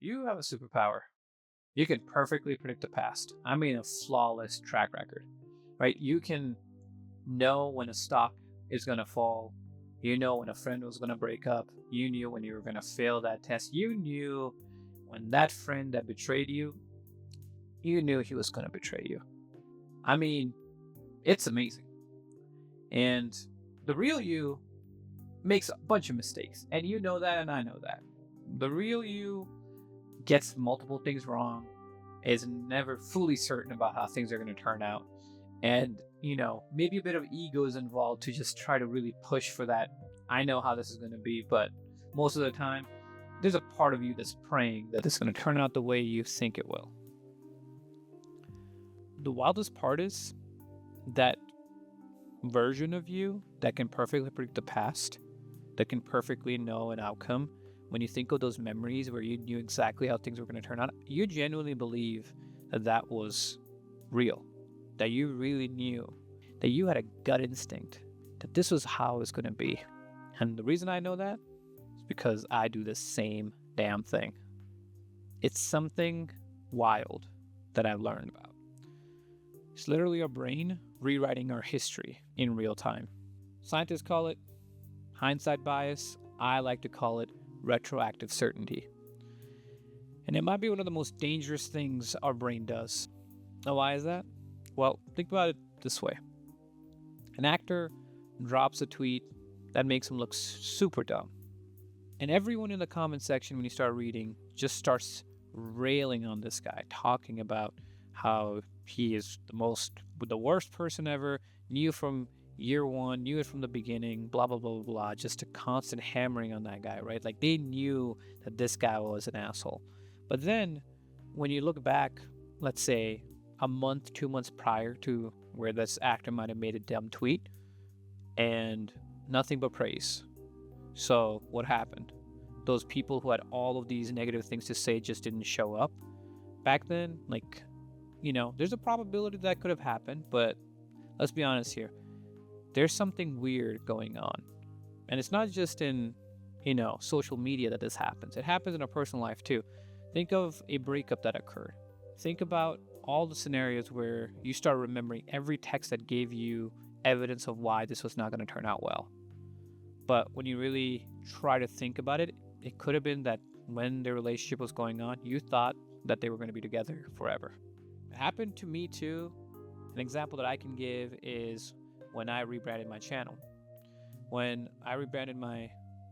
You have a superpower. You can perfectly predict the past. I mean, a flawless track record, right? You can know when a stock is going to fall. You know when a friend was going to break up. You knew when you were going to fail that test. You knew when that friend that betrayed you, you knew he was going to betray you. I mean, it's amazing. And the real you makes a bunch of mistakes. And you know that, and I know that. The real you gets multiple things wrong, is never fully certain about how things are going to turn out. And, maybe a bit of ego is involved to just try to really push for that. I know how this is going to be, but most of the time, there's a part of you that's praying that it's going to turn out the way you think it will. The wildest part is that version of you that can perfectly predict the past, that can perfectly know an outcome. When you think of those memories where you knew exactly how things were going to turn out, you genuinely believe that that was real, that you really knew, that you had a gut instinct that this was how it was going to be. And the reason I know that is because I do the same damn thing. It's something wild that I've learned about. It's literally our brain rewriting our history in real time. Scientists call it hindsight bias. I like to call it retroactive certainty. And it might be one of the most dangerous things our brain does. Now, why is that? Well, think about it this way. An actor drops a tweet that makes him look super dumb. And everyone in the comment section, when you start reading, just starts railing on this guy, talking about how he is the worst person ever, knew from year one, knew it from the beginning, blah, blah, blah, blah, blah. Just a constant hammering on that guy, right? Like they knew that this guy was an asshole. But then when you look back, let's say a month, 2 months prior to where this actor might have made a dumb tweet, and nothing but praise. So what happened? Those people who had all of these negative things to say just didn't show up. Back then, there's a probability that could have happened, but let's be honest here. There's something weird going on. And it's not just in, social media that this happens. It happens in our personal life too. Think of a breakup that occurred. Think about all the scenarios where you start remembering every text that gave you evidence of why this was not going to turn out well. But when you really try to think about it, it could have been that when their relationship was going on, you thought that they were going to be together forever. It happened to me too. An example that I can give is when I rebranded my channel. When I rebranded my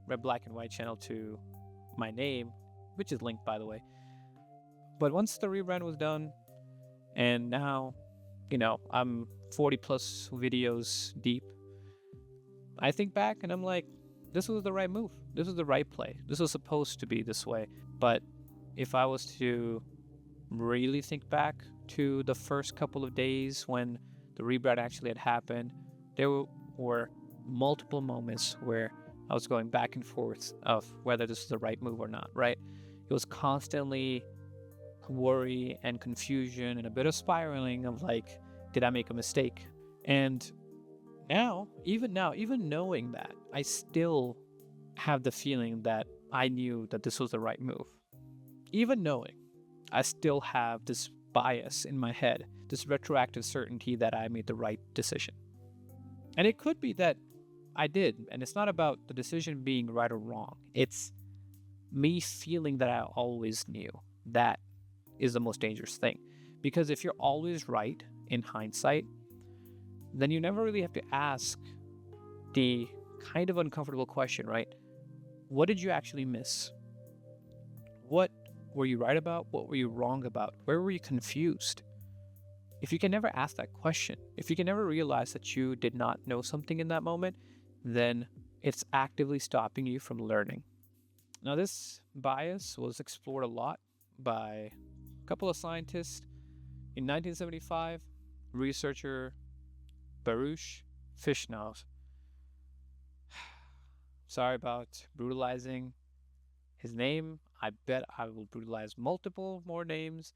Red, Black, and White channel to my name, which is linked by the way. But once the rebrand was done, and now, I'm 40 plus videos deep, I think back and I'm like, this was the right move. This was the right play. This was supposed to be this way. But if I was to really think back to the first couple of days when the rebrand actually had happened, there were multiple moments where I was going back and forth of whether this was the right move or not, right? It was constantly worry and confusion and a bit of spiraling of like, did I make a mistake? And even knowing that, I still have the feeling that I knew that this was the right move. Even knowing, I still have this bias in my head, this retroactive certainty that I made the right decision. And it could be that I did, and it's not about the decision being right or wrong. It's me feeling that I always knew. That is the most dangerous thing. Because if you're always right in hindsight, then you never really have to ask the kind of uncomfortable question, right? What did you actually miss? What were you right about? What were you wrong about? Where were you confused? If you can never ask that question, if you can never realize that you did not know something in that moment, then it's actively stopping you from learning. Now, this bias was explored a lot by a couple of scientists. In 1975, researcher Baruch Fischhoff. Sorry about brutalizing his name. I bet I will brutalize multiple more names.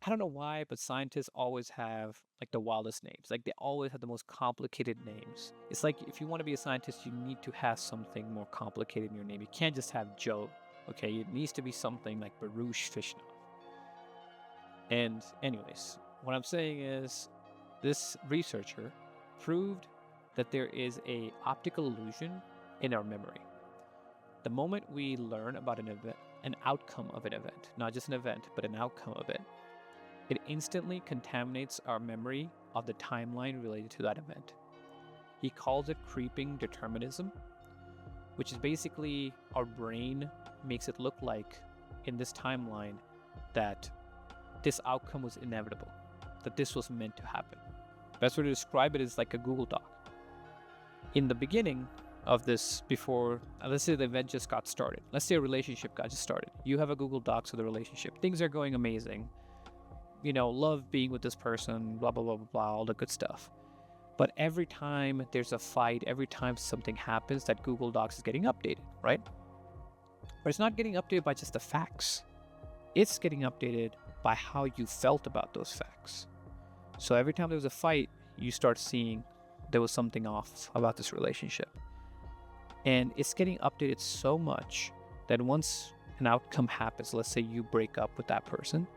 I don't know why, but scientists always have like the wildest names. Like they always have the most complicated names. It's like if you want to be a scientist, you need to have something more complicated in your name. You can't just have Joe. Okay, it needs to be something like Baruch Fischhoff. And anyways, what I'm saying is this researcher proved that there is a optical illusion in our memory. The moment we learn about an event, an outcome of an event, not just an event, but an outcome of it, it instantly contaminates our memory of the timeline related to that event. He calls it creeping determinism, which is basically our brain makes it look like in this timeline that this outcome was inevitable, that this was meant to happen. Best way to describe it is like a Google Doc. In the beginning of this, before, let's say the event just got started. Let's say a relationship got just started. You have a Google Docs of the relationship. Things are going amazing. Love being with this person, blah, blah, blah, blah, blah, all the good stuff. But every time there's a fight, every time something happens, that Google Docs is getting updated, right? But it's not getting updated by just the facts. It's getting updated by how you felt about those facts. So every time there was a fight, you start seeing there was something off about this relationship. And it's getting updated so much that once an outcome happens, let's say you break up with that person,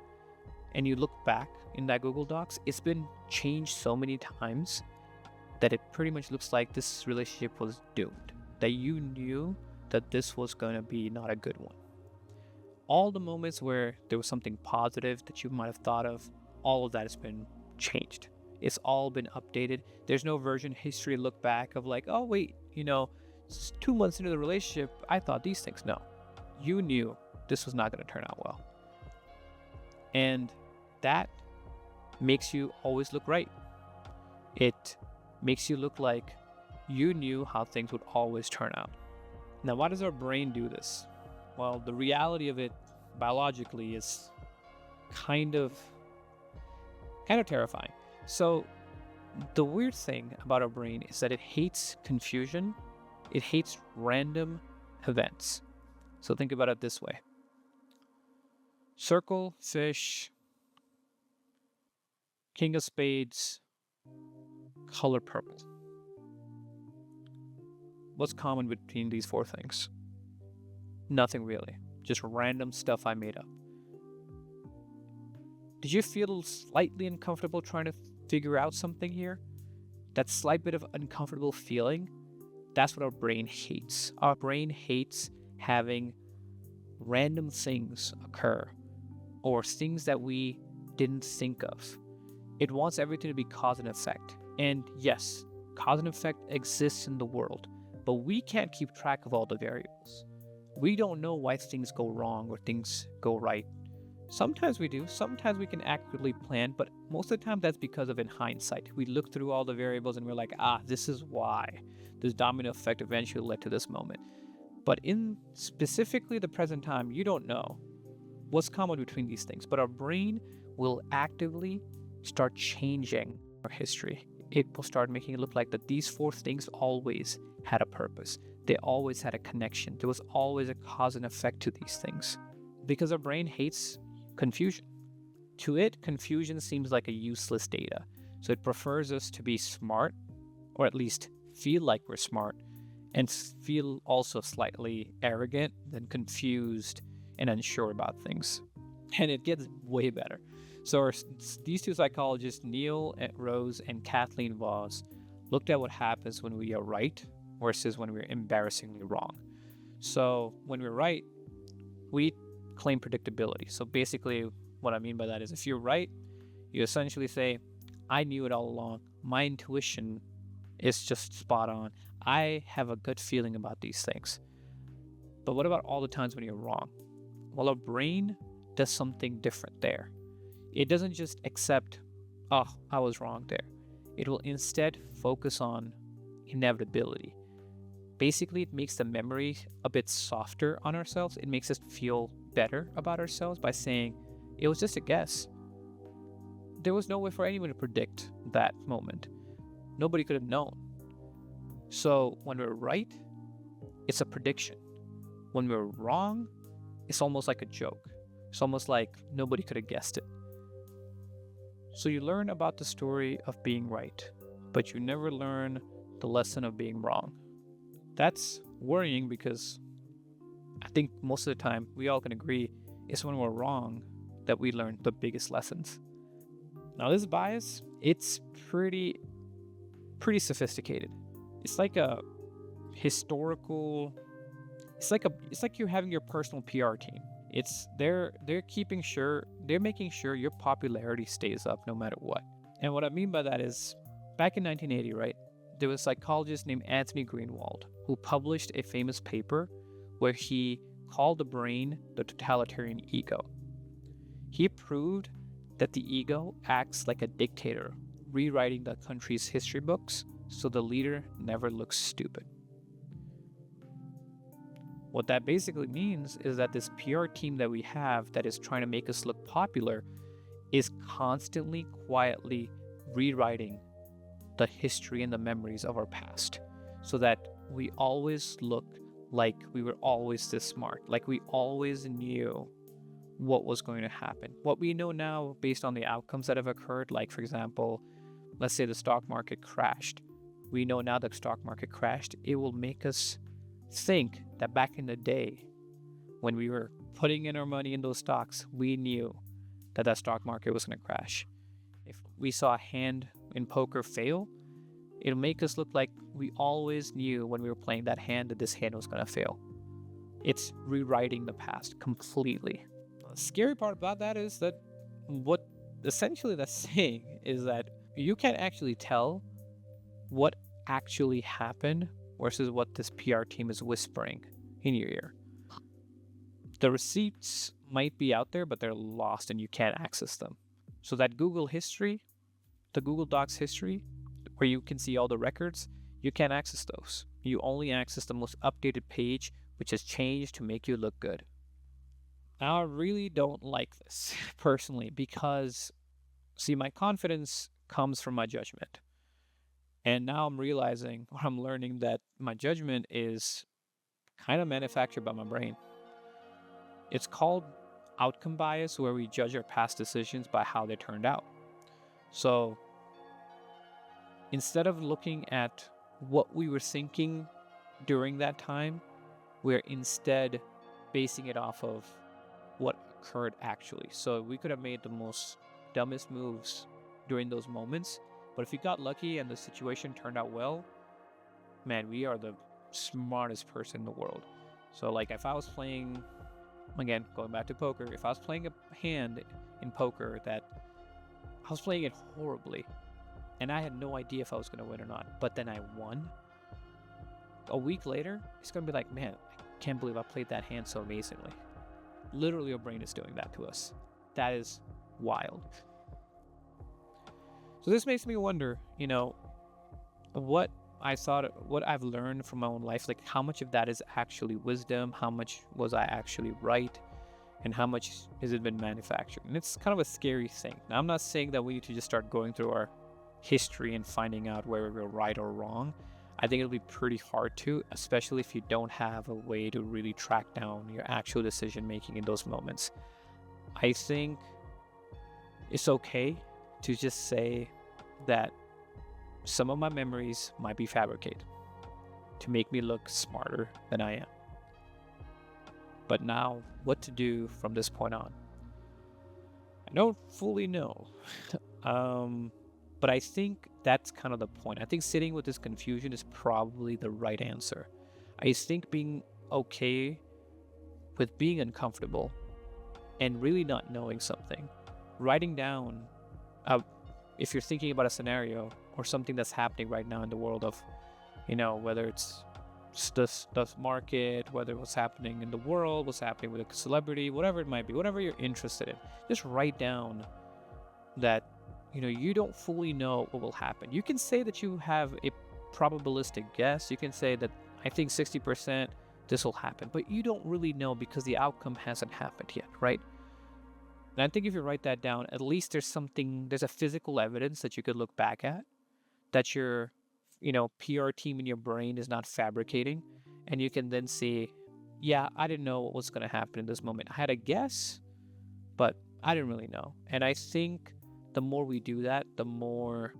and you look back in that Google Docs, it's been changed so many times that it pretty much looks like this relationship was doomed, that you knew that this was going to be not a good one. All the moments where there was something positive that you might have thought of, all of that has been changed. It's all been updated. There's no version history look back of like, oh wait, 2 months into the relationship, I thought these things. No, you knew this was not going to turn out well. And that makes you always look right. It makes you look like you knew how things would always turn out. Now, why does our brain do this? Well, the reality of it biologically is kind of terrifying. So the weird thing about our brain is that it hates confusion. It hates random events. So think about it this way. Circle, fish, king of spades, color purple. What's common between these four things? Nothing really. Just random stuff I made up. Did you feel slightly uncomfortable trying to figure out something here? That slight bit of uncomfortable feeling, that's what our brain hates. Our brain hates having random things occur or things that we didn't think of. It wants everything to be cause and effect. And yes, cause and effect exists in the world, but we can't keep track of all the variables. We don't know why things go wrong or things go right. Sometimes we do, sometimes we can accurately plan, but most of the time that's because of in hindsight. We look through all the variables and we're like, this is why this domino effect eventually led to this moment. But in specifically the present time, you don't know what's common between these things, but our brain will actively start changing our history. It will start making it look like that these four things always had a purpose. They always had a connection. There was always a cause and effect to these things. Because our brain hates confusion. To it, confusion seems like a useless data. So it prefers us to be smart, or at least feel like we're smart, and feel also slightly arrogant, than confused and unsure about things. And it gets way better. So these two psychologists, Neil Rose and Kathleen Voss, looked at what happens when we are right versus when we're embarrassingly wrong. So when we're right, we claim predictability. So basically what I mean by that is if you're right, you essentially say, I knew it all along. My intuition is just spot on. I have a good feeling about these things. But what about all the times when you're wrong? Well, our brain does something different there. It doesn't just accept, I was wrong there. It will instead focus on inevitability. Basically, it makes the memory a bit softer on ourselves. It makes us feel better about ourselves by saying, it was just a guess. There was no way for anyone to predict that moment. Nobody could have known. So when we're right, it's a prediction. When we're wrong, it's almost like a joke. It's almost like nobody could have guessed it. So you learn about the story of being right, but you never learn the lesson of being wrong. That's worrying because I think most of the time we all can agree it's when we're wrong that we learn the biggest lessons. Now this bias, it's pretty sophisticated. It's like a historical, it's like you're having your personal PR team. It's they're making sure your popularity stays up no matter what. And what I mean by that is, back in 1980, right, there was a psychologist named Anthony Greenwald who published a famous paper where he called the brain the totalitarian ego. He proved that the ego acts like a dictator, rewriting the country's history books so the leader never looks stupid. What that basically means is that this PR team that we have that is trying to make us look popular is constantly, quietly rewriting the history and the memories of our past so that we always look like we were always this smart, like we always knew what was going to happen. What we know now based on the outcomes that have occurred, like for example, let's say the stock market crashed. We know now that the stock market crashed. It will make us think that back in the day when we were putting in our money in those stocks, we knew that that stock market was going to crash. If we saw a hand in poker fail, it'll make us look like we always knew when we were playing that hand that this hand was going to fail. It's rewriting the past completely. The scary part about that is that what essentially that's saying is that you can't actually tell what actually happened versus what this PR team is whispering in your ear. The receipts might be out there, but they're lost and you can't access them. So that Google history, the Google Docs history, where you can see all the records, you can't access those. You only access the most updated page, which has changed to make you look good. Now, I really don't like this personally because, see, my confidence comes from my judgment. And now I'm realizing, or I'm learning that my judgment is kind of manufactured by my brain. It's called outcome bias, where we judge our past decisions by how they turned out. So instead of looking at what we were thinking during that time, we're instead basing it off of what occurred actually. So we could have made the most dumbest moves during those moments, but if we got lucky and the situation turned out well, man, we are the smartest person in the world. So like if I was playing, again, going back to poker, if I was playing a hand in poker that I was playing it horribly and I had no idea if I was going to win or not, but then I won, a week later, it's going to be like, man, I can't believe I played that hand so amazingly. Literally, your brain is doing that to us. That is wild. So this makes me wonder, what I've learned from my own life, like how much of that is actually wisdom, how much was I actually right, and how much has it been manufactured? And it's kind of a scary thing. Now, I'm not saying that we need to just start going through our history and finding out where we were right or wrong. I think it'll be pretty hard to, especially if you don't have a way to really track down your actual decision making in those moments. I think it's okay to just say that some of my memories might be fabricated to make me look smarter than I am. But now, what to do from this point on? I don't fully know. But I think that's kind of the point. I think sitting with this confusion is probably the right answer. I think being okay with being uncomfortable and really not knowing something, writing down, if you're thinking about a scenario or something that's happening right now in the world of, whether it's the market, whether what's happening in the world, what's happening with a celebrity, whatever it might be, whatever you're interested in, just write down that you don't fully know what will happen. You can say that you have a probabilistic guess. You can say that I think 60% this will happen, but you don't really know because the outcome hasn't happened yet, right? And I think if you write that down, at least there's a physical evidence that you could look back at, that your, PR team in your brain is not fabricating. And you can then say, yeah, I didn't know what was going to happen in this moment. I had a guess, but I didn't really know. And I think the more we do that, the more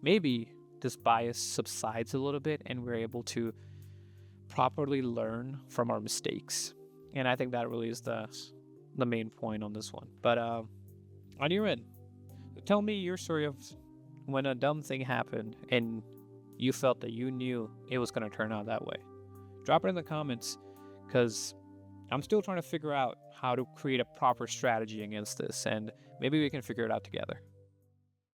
maybe this bias subsides a little bit and we're able to properly learn from our mistakes. And I think that really is the main point on this one. But on your end, tell me your story of when a dumb thing happened and you felt that you knew it was going to turn out that way. Drop it in the comments, because I'm still trying to figure out how to create a proper strategy against this, and maybe we can figure it out together.